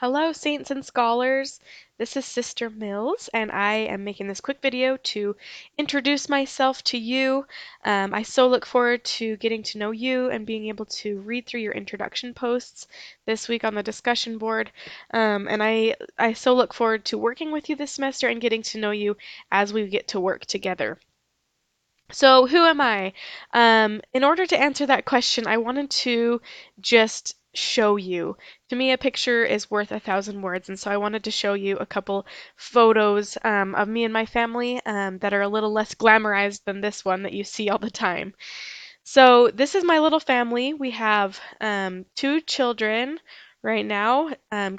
Hello, Saints and Scholars. This is Sister Mills, and I am making this quick video to introduce myself to you. I so look forward to getting to know you and being able to read through your introduction posts this week on the discussion board. And I so look forward to working with you this semester and getting to know you as we get to work together. So, who am I? In order to answer that question, I wanted to just show you. To me, a picture is worth a thousand words, and so I wanted to show you a couple photos of me and my family that are a little less glamorized than this one that you see all the time. So this is my little family. We have two children right now.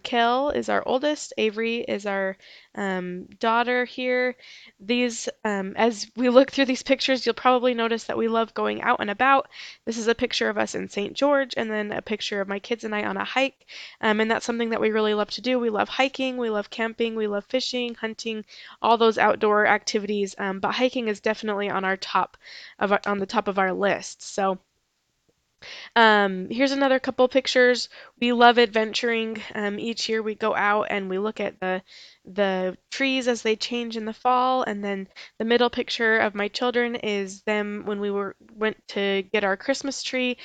Kel is our oldest. Avery is our daughter here. As we look through these pictures, you'll probably notice that we love going out and about. This is a picture of us in St. George, and then a picture of my kids and I on a hike. And that's something that we really love to do. We love hiking, we love camping, we love fishing, hunting, all those outdoor activities. But hiking is definitely on the top of our list. So here's another couple pictures. We love adventuring. Each year we go out and we look at the trees as they change in the fall, and then the middle picture of my children is them when went to get our Christmas tree,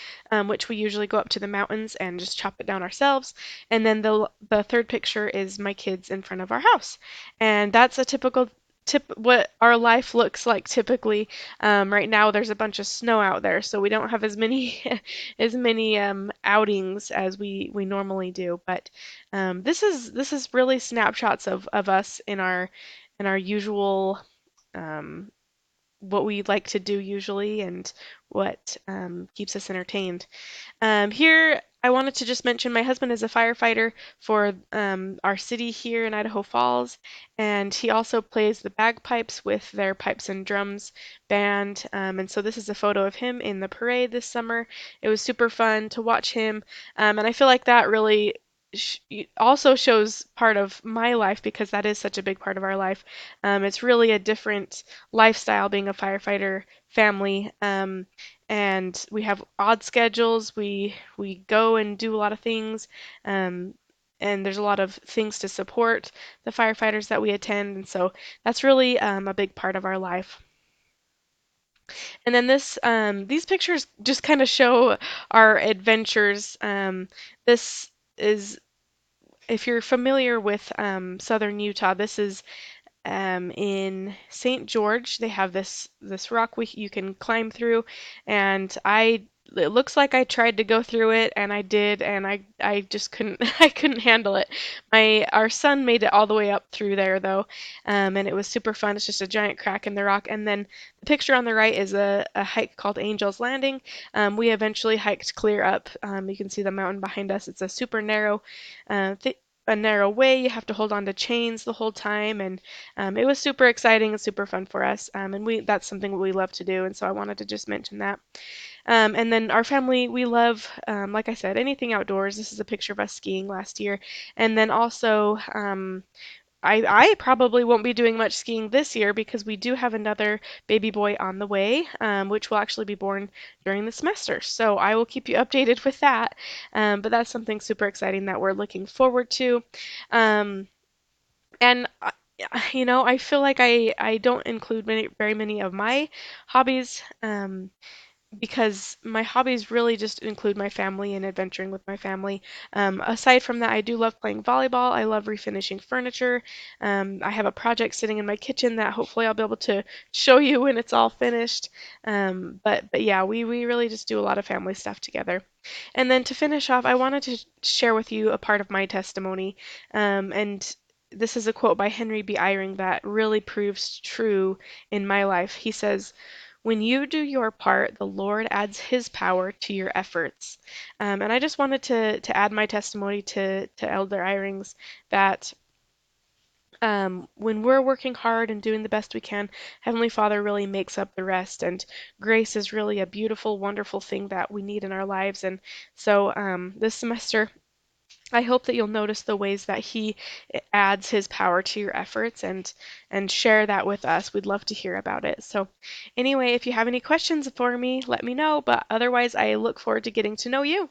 which we usually go up to the mountains and just chop it down ourselves. And then the third picture is my kids in front of our house, and that's a typical tip what our life looks like typically. Right now there's a bunch of snow out there, so we don't have as many as many outings as we normally do. But this is really snapshots of us in our usual um, what we like to do usually and what keeps us entertained. Here, I wanted to just mention my husband is a firefighter for our city here in Idaho Falls, and he also plays the bagpipes with their pipes and drums band. And so this is a photo of him in the parade this summer. It was super fun to watch him, and I feel like that really also shows part of my life because that is such a big part of our life. It's really a different lifestyle being a firefighter family. And we have odd schedules. We go and do a lot of things, um, and there's a lot of things to support the firefighters that we attend, and so that's really a big part of our life. And then these pictures just kind of show our adventures. This is, if you're familiar with southern Utah, this is in St. George. They have this rock you can climb through, and it looks like I tried to go through it, and I did, and I just couldn't I couldn't handle it. My Our son made it all the way up through there though, and it was super fun. It's just a giant crack in the rock, and then the picture on the right is a hike called Angel's Landing. We eventually hiked clear up. You can see the mountain behind us. It's a super narrow, a narrow way. You have to hold on to chains the whole time, and it was super exciting and super fun for us. And that's something we love to do, and so I wanted to just mention that. And then our family, we love, like I said, anything outdoors. This is a picture of us skiing last year, and then also. I probably won't be doing much skiing this year because we do have another baby boy on the way, which will actually be born during the semester. So I will keep you updated with that. But that's something super exciting that we're looking forward to. Um, and I feel like I don't include very many of my hobbies because my hobbies really just include my family and adventuring with my family. Aside from that, I do love playing volleyball. I love refinishing furniture. I have a project sitting in my kitchen that hopefully I'll be able to show you when it's all finished. But yeah, we really just do a lot of family stuff together. And then to finish off, I wanted to share with you a part of my testimony. And this is a quote by Henry B. Eyring that really proves true in my life. He says, "When you do your part, the Lord adds His power to your efforts." And I just wanted to add my testimony to Elder Eyring's that when we're working hard and doing the best we can, Heavenly Father really makes up the rest. And grace is really a beautiful, wonderful thing that we need in our lives. And so this semester, I hope that you'll notice the ways that he adds his power to your efforts and share that with us. We'd love to hear about it. So anyway, if you have any questions for me, let me know, but otherwise I look forward to getting to know you.